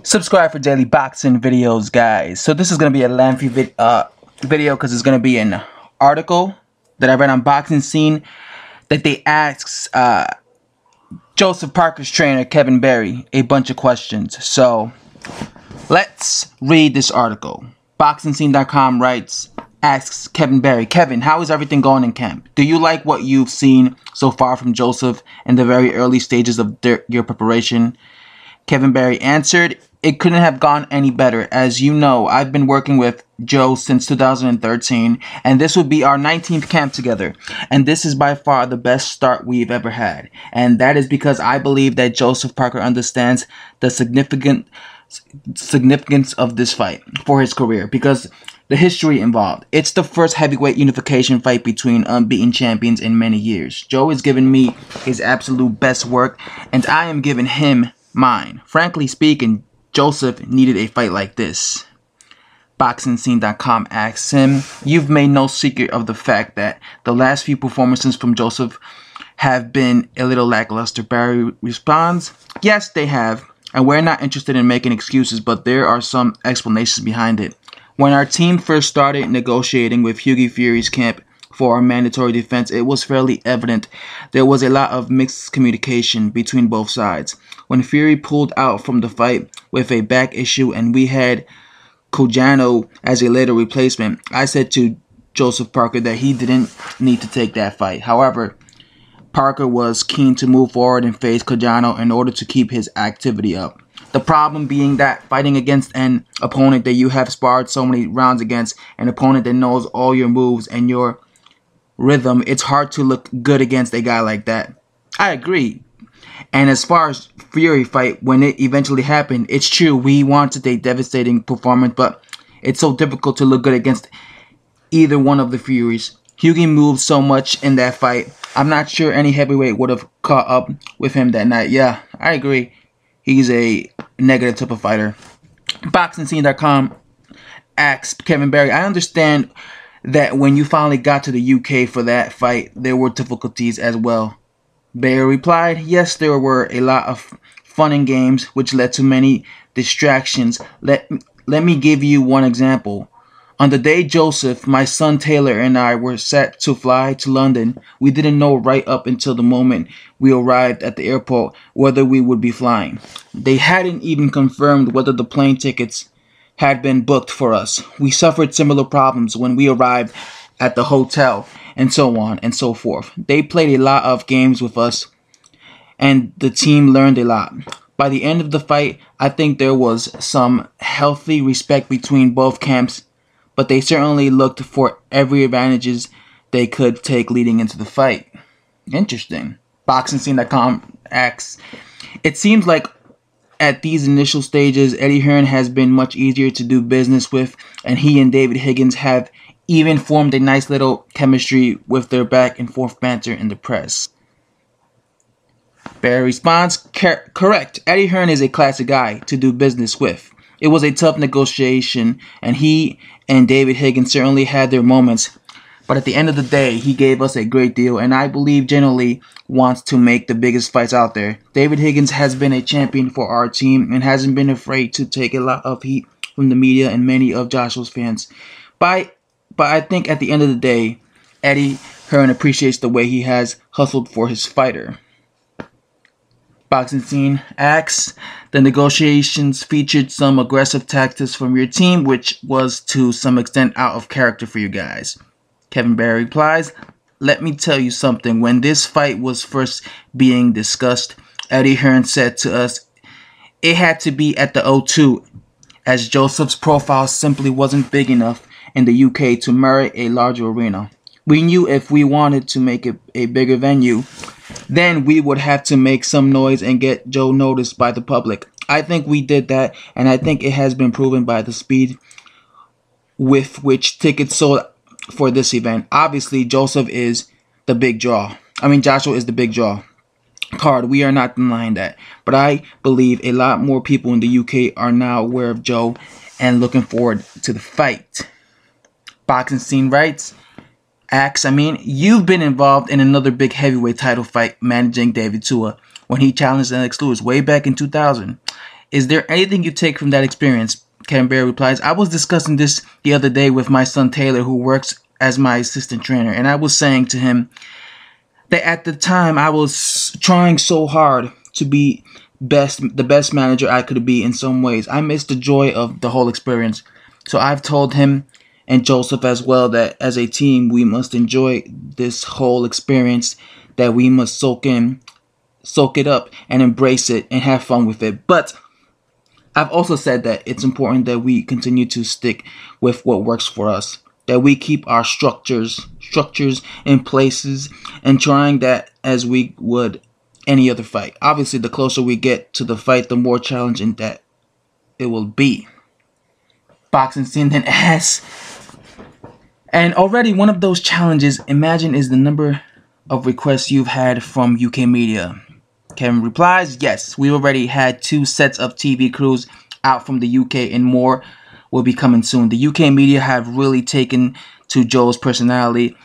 Subscribe for daily boxing videos, guys. So this is going to be a lengthy video because it's going to be an article that I read on Boxing Scene that they asked Joseph Parker's trainer, Kevin Barry, a bunch of questions. So let's read this article. BoxingScene.com writes, asks Kevin Barry, Kevin, how is everything going in camp? Do you like what you've seen so far from Joseph in the very early stages of your preparation? Kevin Barry answered, it couldn't have gone any better. As you know, I've been working with Joe since 2013, and this would be our 19th camp together. And this is by far the best start we've ever had. And that is because I believe that Joseph Parker understands the significance of this fight for his career, because the history involved. It's the first heavyweight unification fight between unbeaten champions in many years. Joe is giving me his absolute best work, and I am giving him mine. Frankly speaking, Joseph needed a fight like this. BoxingScene.com asks him, you've made no secret of the fact that the last few performances from Joseph have been a little lackluster. Barry responds, yes, they have, and we're not interested in making excuses, but there are some explanations behind it. When our team first started negotiating with Hughie Fury's camp for our mandatory defense, it was fairly evident there was a lot of mixed communication between both sides. When Fury pulled out from the fight with a back issue and we had Cojano as a later replacement, I said to Joseph Parker that he didn't need to take that fight. However, Parker was keen to move forward and face Cojano in order to keep his activity up. The problem being that fighting against an opponent that you have sparred so many rounds against, an opponent that knows all your moves and your rhythm, it's hard to look good against a guy like that. I agree. And as far as Fury fight, when it eventually happened, it's true, we wanted a devastating performance, but it's so difficult to look good against either one of the Furies. Hughie moved so much in that fight. I'm not sure any heavyweight would have caught up with him that night. Yeah, I agree. He's a negative type of fighter. BoxingScene.com asks Kevin Barry, I understand that when you finally got to the UK for that fight, there were difficulties as well. Barry replied, yes, there were a lot of fun and games, which led to many distractions. Let me give you one example. On the day Joseph, my son Taylor, and I were set to fly to London, we didn't know right up until the moment we arrived at the airport whether we would be flying. They hadn't even confirmed whether the plane tickets had been booked for us. We suffered similar problems when we arrived at the hotel, and so on and so forth. They played a lot of games with us, and the team learned a lot. By the end of the fight, I think there was some healthy respect between both camps, but they certainly looked for every advantages they could take leading into the fight. Interesting. BoxingScene.com asks, it seems like at these initial stages, Eddie Hearn has been much easier to do business with, and he and David Higgins have even formed a nice little chemistry with their back and forth banter in the press. Barry responds, correct. Eddie Hearn is a classic guy to do business with. It was a tough negotiation, and he and David Higgins certainly had their moments, but at the end of the day, he gave us a great deal, and I believe generally wants to make the biggest fights out there. David Higgins has been a champion for our team and hasn't been afraid to take a lot of heat from the media and many of Joshua's fans. But I think at the end of the day, Eddie Hearn appreciates the way he has hustled for his fighter. Boxing Scene asks, the negotiations featured some aggressive tactics from your team, which was to some extent out of character for you guys. Kevin Barry replies, let me tell you something. When this fight was first being discussed, Eddie Hearn said to us, it had to be at the O2, as Joseph's profile simply wasn't big enough in the UK to merit a larger arena. We knew if we wanted to make it a bigger venue, then we would have to make some noise and get Joe noticed by the public. I think we did that, and I think it has been proven by the speed with which tickets sold for this event. Obviously, Joshua is the big draw. Card, we are not denying that. But I believe a lot more people in the UK are now aware of Joe and looking forward to the fight. Boxing Scene writes, you've been involved in another big heavyweight title fight managing David Tua when he challenged Alex Lewis way back in 2000. Is there anything you take from that experience? Kevin Barry replies, I was discussing this the other day with my son Taylor, who works as my assistant trainer, and I was saying to him that at the time I was trying so hard to be the best manager I could be in some ways. I missed the joy of the whole experience. So I've told him and Joseph as well that as a team we must enjoy this whole experience, that we must soak it up and embrace it and have fun with it. But I've also said that it's important that we continue to stick with what works for us, that we keep our structures in places and trying that as we would any other fight. Obviously, the closer we get to the fight, the more challenging that it will be. Boxing Scene then asks, and already one of those challenges, imagine, is the number of requests you've had from UK media. Kevin replies, yes, we already had 2 sets of TV crews out from the UK and more will be coming soon. The UK media have really taken to Joe's personality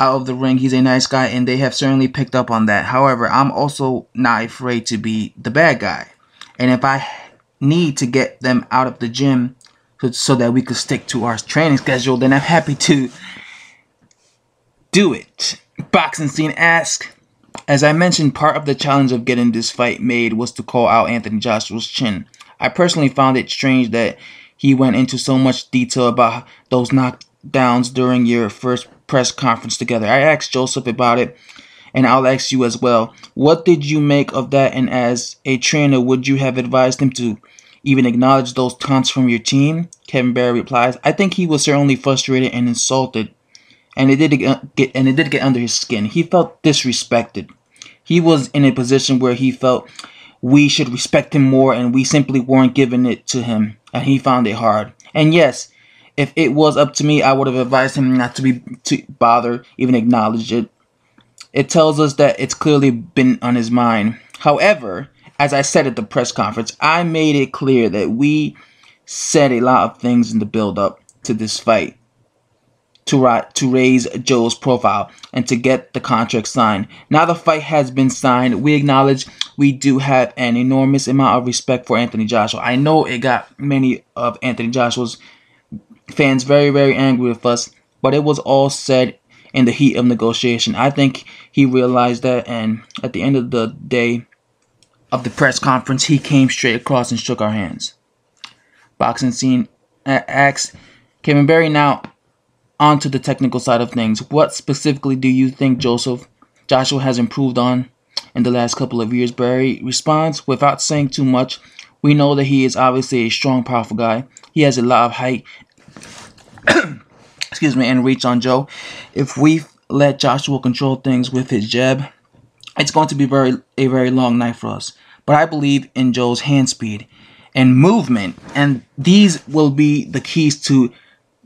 out of the ring. He's a nice guy and they have certainly picked up on that. However, I'm also not afraid to be the bad guy. And if I need to get them out of the gym so that we could stick to our training schedule, then I'm happy to do it. Boxing Scene asks, as I mentioned, part of the challenge of getting this fight made was to call out Anthony Joshua's chin. I personally found it strange that he went into so much detail about those knockdowns during your first press conference together. I asked Joseph about it, and I'll ask you as well. What did you make of that, and as a trainer, would you have advised him to even acknowledge those taunts from your team? Kevin Barry replies, I think he was certainly frustrated and insulted, and it did get under his skin. He felt disrespected. He was in a position where he felt we should respect him more, and we simply weren't giving it to him, and he found it hard. And yes, if it was up to me, I would have advised him not to bother even acknowledge it. It tells us that it's clearly been on his mind. However, as I said at the press conference, I made it clear that we said a lot of things in the build-up to this fight to raise Joe's profile and to get the contract signed. Now the fight has been signed. We acknowledge we do have an enormous amount of respect for Anthony Joshua. I know it got many of Anthony Joshua's fans very, very angry with us, but it was all said in the heat of negotiation. I think he realized that, and at the end of the day of the press conference, he came straight across and shook our hands. Boxing Scene asks, Kevin Barry, now on to the technical side of things. What specifically do you think Joshua has improved on in the last couple of years? Barry responds, without saying too much, we know that he is obviously a strong, powerful guy. He has a lot of height and reach on Joe. If we let Joshua control things with his jab, it's going to be a very long night for us. But I believe in Joe's hand speed and movement, and these will be the keys to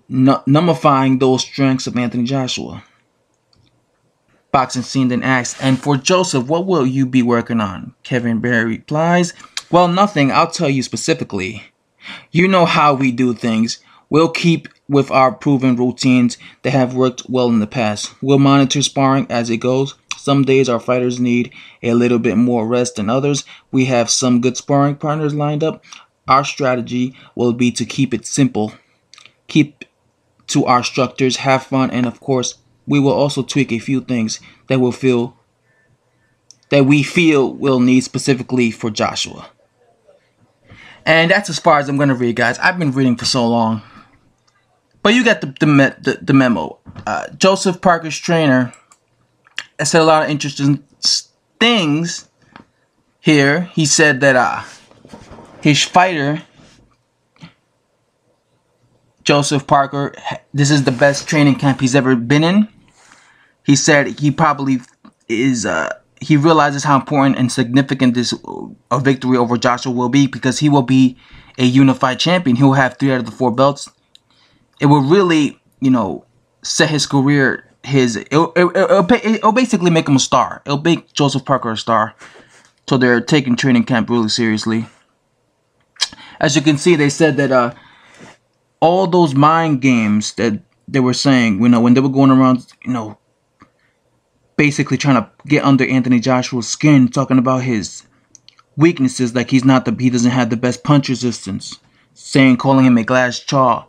nullifying those strengths of Anthony Joshua. Boxing Scene then asks, and for Joseph, what will you be working on? Kevin Barry replies, well, nothing. I'll tell you specifically. You know how we do things. We'll keep with our proven routines that have worked well in the past. We'll monitor sparring as it goes. Some days our fighters need a little bit more rest than others. We have some good sparring partners lined up. Our strategy will be to keep it simple, keep to our structures, have fun, and of course, we will also tweak a few things that we feel we'll need specifically for Joshua. And that's as far as I'm going to read, guys. I've been reading for so long. But you got the memo. Joseph Parker's trainer said a lot of interesting things here. He said that his fighter, Joseph Parker, this is the best training camp he's ever been in. He said he probably is, he realizes how important and significant a victory over Joshua will be, because he will be a unified champion. He'll have 3 out of the 4 belts. It will really, set his career, it'll basically make him a star. It'll make Joseph Parker a star. So they're taking training camp really seriously. As you can see, they said that all those mind games that they were saying, when they were going around, basically trying to get under Anthony Joshua's skin, talking about his weaknesses, like he doesn't have the best punch resistance, calling him a glass jaw.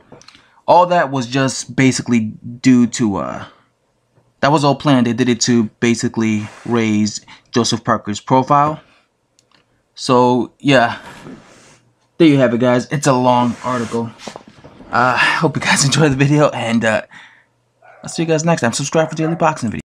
All that was just basically due to that was all planned. They did it to basically raise Joseph Parker's profile. So yeah, there you have it, guys. It's a long article. I hope you guys enjoyed the video, and I'll see you guys next time. Subscribe for daily boxing videos.